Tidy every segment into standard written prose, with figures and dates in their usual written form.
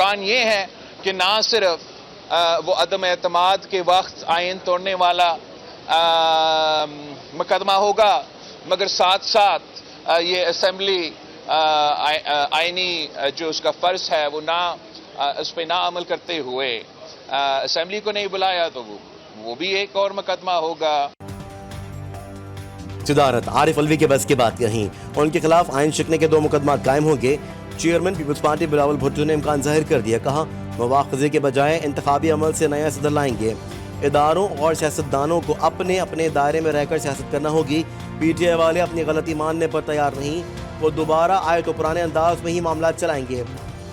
इम्कान ये है कि ना सिर्फ वो अदम एतमाद के वक्त आइन तोड़ने वाला मुकदमा होगा, मगर साथ साथ ये असम्बली आइनी जो उसका फ़र्ज है वो उस पर ना अमल करते हुए असम्बली को नहीं बुलाया तो वो भी एक और मुकदमा होगा। सदारत आरिफ अलवी के बस की बात कहीं, उनके खिलाफ आइन शिकने के 2 मुकदमा कायम होंगे। चेयरमैन पीपल्स पार्टी बिलावल भुट्टो ने इम्कान जाहिर कर दिया, कहा मुवाख़ज़े के बजाय इंतखाबी अमल से नया सदर लाएंगे। इदारों और सियासतदानों को अपने अपने दायरे में रहकर सियासत करना होगी। PTI वाले अपनी गलती मानने पर तैयार नहीं, वो दोबारा आए तो पुराने अंदाज में ही मामला चलाएंगे।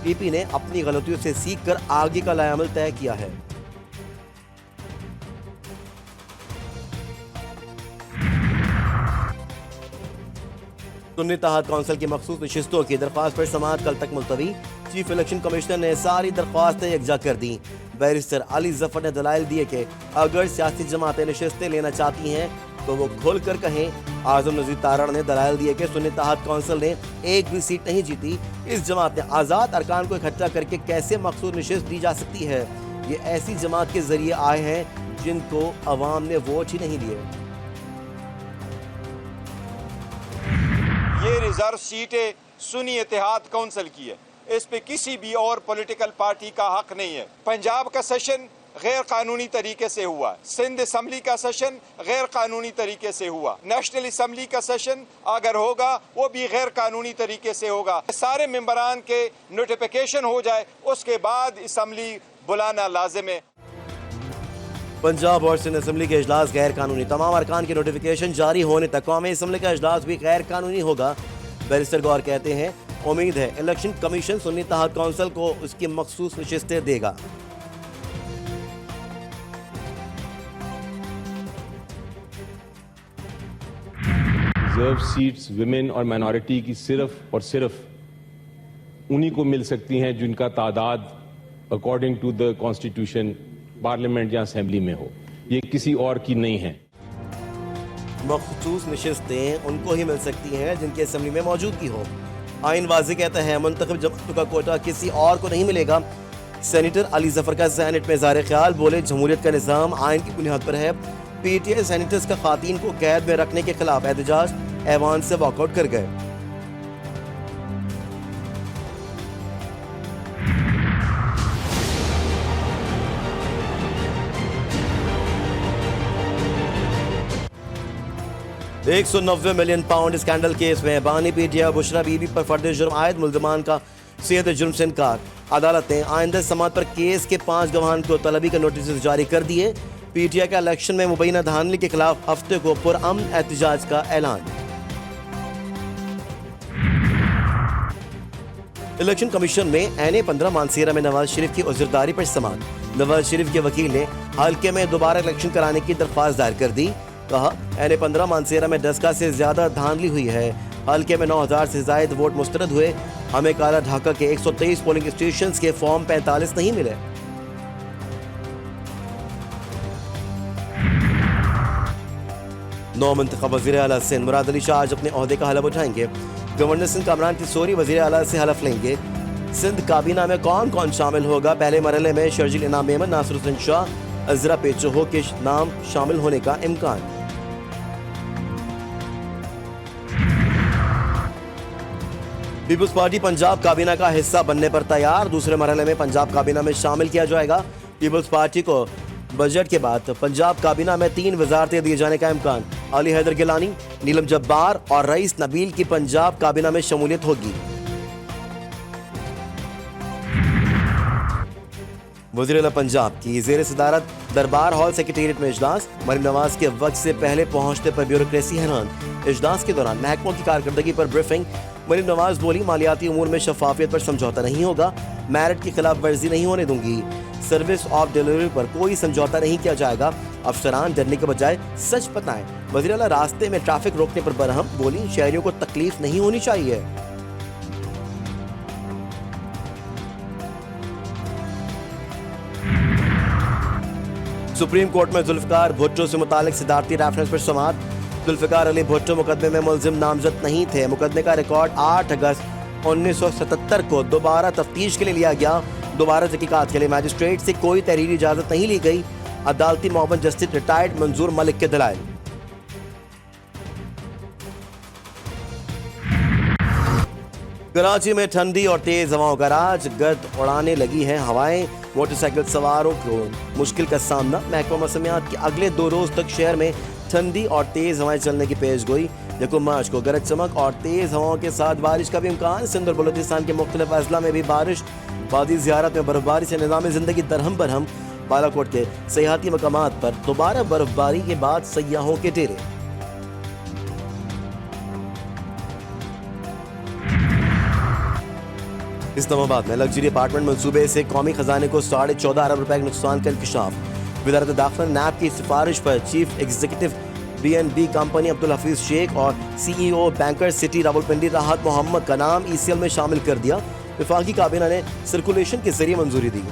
PP ने अपनी गलतियों से सीख कर आगे का लाएअमल तय किया है। सुन्नी इत्तेहाद काउंसिल की मखसूस नशिस्तों की दरख्वास्त पर समाअत कल तक मुलतवी। चीफ इलेक्शन कमिश्नर ने सारी दरख्वास्तें यकजा कर दी। बैरिस्टर अली जफर ने दलाइल दिए कि अगर सियासी जमातें नशिस्तें लेना चाहती हैं तो वो खुल कर कहें। आजम नजीर तारड़ ने दलाइल दिए कि सुन्नी इत्तेहाद काउंसिल ने एक भी सीट नहीं जीती। इस जमात ने आज़ाद अरकान को इकट्ठा करके कैसे मखसूस नशिस्त दी जा सकती है? ये ऐसी जमात के जरिए आए हैं जिनको अवाम ने वोट ही नहीं दिए। ये रिजर्व सीटें सुन्नी इत्तेहाद काउंसिल की है, इस पे किसी भी और पॉलिटिकल पार्टी का हक नहीं है। पंजाब का सेशन गैर कानूनी तरीके से हुआ, सिंध असम्बली का सेशन गैर कानूनी तरीके से हुआ, नेशनल असम्बली का सेशन अगर होगा वो भी गैर कानूनी तरीके से होगा। सारे मेंबरान के नोटिफिकेशन हो जाए उसके बाद असम्बली बुलाना लाजिम है। पंजाब और सिंध असम्बली के इजलास गैर कानूनी, तमाम अरकान के नोटिफिकेशन जारी होने तक कौमी असम्बली का इजलास भी गैर कानूनी होगा। बैरिस्टर गौर कहते हैं उम्मीद है इलेक्शन कमीशन सुन्नी इत्तेहाद काउंसिल को उसकी मखसूस नशिस्तें देगा। रिजर्व सीट्स विमेन और माइनॉरिटी की सिर्फ और सिर्फ उन्हीं को मिल सकती हैं जिनका तादाद according to the constitution parliament या असेंबली में हो, ये किसी और की नहीं है। मखसूस नशिस्तें उनको ही मिल सकती हैं जिनकी असेंबली में मौजूदगी हो। आइन वाज़े कहता है मुंतखब जमातों का कोटा किसी और को नहीं मिलेगा। सेनेटर अली जफर का सेनेट में ज़ाहिर ख्याल, बोले जमहूरियत का निज़ाम आइन की बुनियाद पर है। PTI सेनेटर्स का खातन को कैद में रखने के खिलाफ एहतजाज, ऐवान से वॉकआउट कर गए। £190 मिलियन स्कैंडल केस में बानी PTI बुशरा बीबी पर फर्द जुर्म आयद मुल्ज़मान का सेहत जुर्म से इनकार। अदालत ने आइंदा समात पर केस के 5 गवाहान को तलबी के नोटिस जारी कर दिए। PTI का इलेक्शन में मुबैना धांधली के खिलाफ हफ्ते को पुरअमन एहतजाज का ऐलान। इलेक्शन कमीशन में NA-15 मानसेरा में नवाज शरीफ की उज़रदारी पर समाअत। नवाज शरीफ के वकील ने हल्के में दोबारा इलेक्शन कराने की दरख्वास्त दायर कर दी। कहा NA-15 मानसेरा में 10 से ज्यादा धांधली हुई है। हल्के में 9000 से ज्यादा वोट मुस्तरद हुए। हमें काला ढाका के 123 पोलिंग स्टेशन के फॉर्म 45 नहीं मिले। नौ मुंतखब वज़ीर आला सिंध मुराद अली शाह आज अपने ओहदे का हलफ उठाएंगे। गवर्नर सिंध कामरान तिसोरी वज़ीर आला से हलफ लेंगे। सिंध काबीना में कौन कौन शामिल होगा? पहले मरहले में शर्जील इनाम मेमन, नासिरुद्दीन शाह, अजरा पेचोहो के नाम शामिल होने का इम्कान। पीपल्स पार्टी पंजाब काबीना का हिस्सा बनने पर तैयार। दूसरे मरहले में पंजाब काबीना में शामिल किया जाएगा। पीपल्स पार्टी को बजट के बाद पंजाब काबीना में 3 वजारतें दिए जाने का इम्कान। अली हैदर गिलानी, नीलम जब्बार और रईस नबील की पंजाब काबीना में शमूलियत होगी। वज़ीर-ए-आला पंजाब की ज़ेर सदारत दरबार हॉल सेक्रेटेरिएट में इजलास। मरीम नवाज के वक्त से पहले पहुंचने पर ब्यूरोक्रेसी हैरान। इजलास के दौरान महकमों की कारकर्दगी पर ब्रीफिंग। मरीम नवाज बोली मालियाती उमूर में शफाफियत पर समझौता नहीं होगा। मेरिट की खिलाफ वर्जी नहीं होने दूंगी। सर्विस ऑफ डिलीवरी पर कोई समझौता नहीं किया जाएगा। अफसरान डरने के बजाय सच बताएं। वज़ीर-ए-आला रास्ते में ट्रैफिक रोकने पर बरहम, बोली शहरियों को तकलीफ नहीं होनी चाहिए। सुप्रीम कोर्ट में जुल्फिकार भुट्टो से मुतालिक सिदारती रेफरेंस पर समाअत। जुल्फिकार अली भुट्टो मुकदमे में मुलजिम नामजद नहीं थे। मुकदमे का रिकॉर्ड 8 अगस्त 1977 को दोबारा तफ्तीश के लिए लिया गया। दोबारा तहकीकात के लिए मैजिस्ट्रेट से कोई तहरीरी इजाजत नहीं ली गई। अदालती मुआवन जस्टिस रिटायर्ड मंजूर मलिक के दलाइल। कराची में ठंडी और तेज हवाओं का राज, गर्द उड़ाने लगी है हवाएं, मोटरसाइकिल सवारों को मुश्किल का सामना। महकमा मौसमियात के अगले 2 रोज तक शहर में ठंडी और तेज हवाएं चलने की पेशगोई। 1 मार्च को गरज चमक और तेज हवाओं के साथ बारिश का भी इम्कान। सिंध और बलूचिस्तान के मुख्तलिफ अजला में भी बारिश। वादी ज़ियारत में बर्फबारी से निज़ाम ज़िंदगी दरहम बरहम। बालाकोट के सयाहती मकामात पर दोबारा बर्फबारी के बाद सयाहों के डेरे। इस्लामाबाद में लग्जरी अपार्टमेंट मंसूबे से कौमी खजाने को 14.5 अरब रुपए के नुकसान का इंकशाफ। वज़ारत दाखिला नैब की सिफारिश पर chief executive BNB company Abdul Hafeez Shaikh और CEO बैंकर सिटी रावलपिंडी राहत मोहम्मद का नाम ECL में शामिल कर दिया। वफाकी काबीना ने सर्कुलेशन के जरिए मंजूरी दी।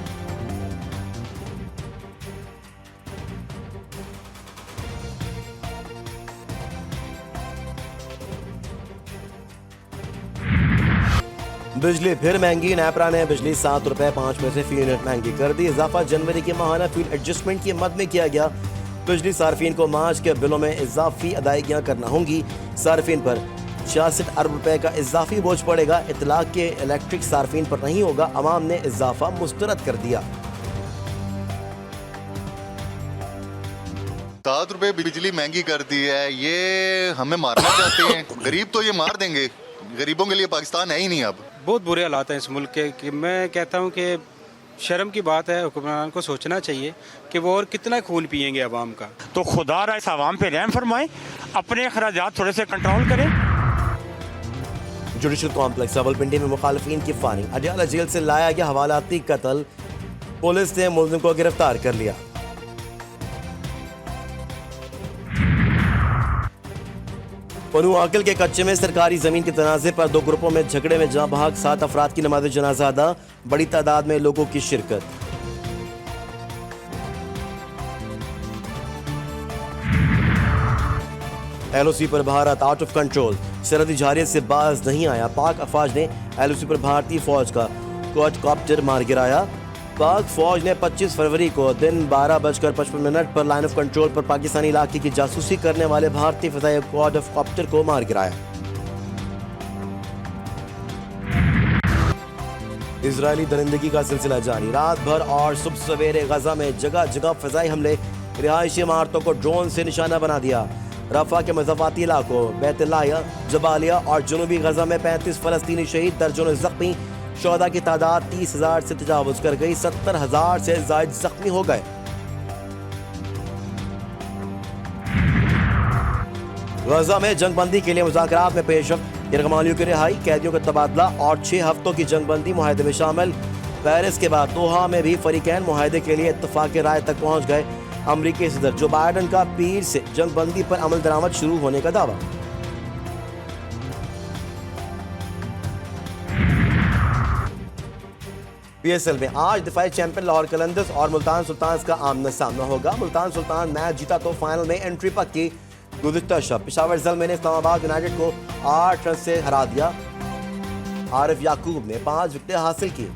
बिजली फिर महंगी। नेपरा ने बिजली 7 रुपए 5 पैसे फी यूनिट महंगी कर दी। इजाफा जनवरी के माहाना फ्यूल एडजस्टमेंट की मद में किया गया। बिजली सार्फिन को मार्च के बिलों में इजाफी अदायगियां करना होंगी। सार्फिन पर 66 अरब रुपए का इजाफी बोझ पड़ेगा। इतलाक के इलेक्ट्रिक सार्फिन पर नहीं होगा। अवाम ने इजाफा मुस्तरद कर दिया। 7 रुपए बिजली महंगी कर दी है, ये हमें मारना चाहते हैं। गरीब तो ये मार देंगे, गरीबों के लिए पाकिस्तान है ही नहीं। अब बहुत बुरे हालात हैं इस मुल्क के कि मैं कहता हूं कि शर्म की बात है। हुक्मरान को सोचना चाहिए कि वो और कितना खून पिएंगे अवाम का। तो खुदा इस आवाम पे रहम फरमाए, अपने अखराजात थोड़े से कंट्रोल करें। जुडिशल कॉम्प्लेक्स रावलपिंडी में मुखालिफिन की फायरिंग। अडियाला जेल से लाया गया हवालाती कत्ल। पुलिस ने मुलजिम को गिरफ्तार कर लिया। पनू आकल के कच्चे में सरकारी जमीन के तनाजे पर 2 ग्रुपों में झगड़े में जहां बहक 7 अफराद की नमाज जनाजा अदा। बड़ी तादाद में लोगों की शिरकत। LOC पर भारत आउट ऑफ कंट्रोल। सरहदी जारियत से बाज नहीं आया। पाक अफवाज ने LOC पर भारतीय फौज का क्वाडकॉप्टर मार गिराया। पाक फौज ने 25 फरवरी को दिन 12:55 पर लाइन ऑफ कंट्रोल पर पाकिस्तानी इलाके की जासूसी करने वाले भारतीय फ़िज़ाई क्वाडकॉप्टर को मार गिराया। इजरायली दरिंदगी का सिलसिला जारी। रात भर और सुबह सवेरे गजा में जगह जगह फ़िज़ाई हमले। रिहायशी इमारतों को ड्रोन से निशाना बना दिया। रफा के मज़ाफ़ाती इलाकों बैतुल्लाह, जबालिया और जनूबी गजा में 35 फ़लस्तीनी शहीद, दर्जनों ज़ख्मी। शोहदा की तादाद 30,000 से तजावुज़ कर गई। 70,000 से ज़ायद जख्मी हो गए। गजा में जंगबंदी के लिए मुज़ाकरात में पेशरफ्त। यरगमालियों की रिहाई, कैदियों का तबादला और 6 हफ्तों की जंगबंदी मुआहदे में शामिल। पेरिस के बाद दोहा में भी फरीकैन मुआहदे के लिए इत्तफाक़ राय तक पहुँच गए। अमरीकी सदर जो बाइडन का पीर से जंगबंदी पर अमल दरामद शुरू होने का दावा। PSL में आज दिफाई चैंपियन लाहौर कलंदर्स और मुल्तान सुल्तान्स का आमना सामना होगा। मुल्तान सुल्तान मैच जीता तो फाइनल में एंट्री पक्की। गुज़िश्ता शब पेशावर ज़ल्मे ने इस्लामाबाद यूनाइटेड को 8 रन से हरा दिया। आरिफ याकूब ने 5 विकेटें हासिल की।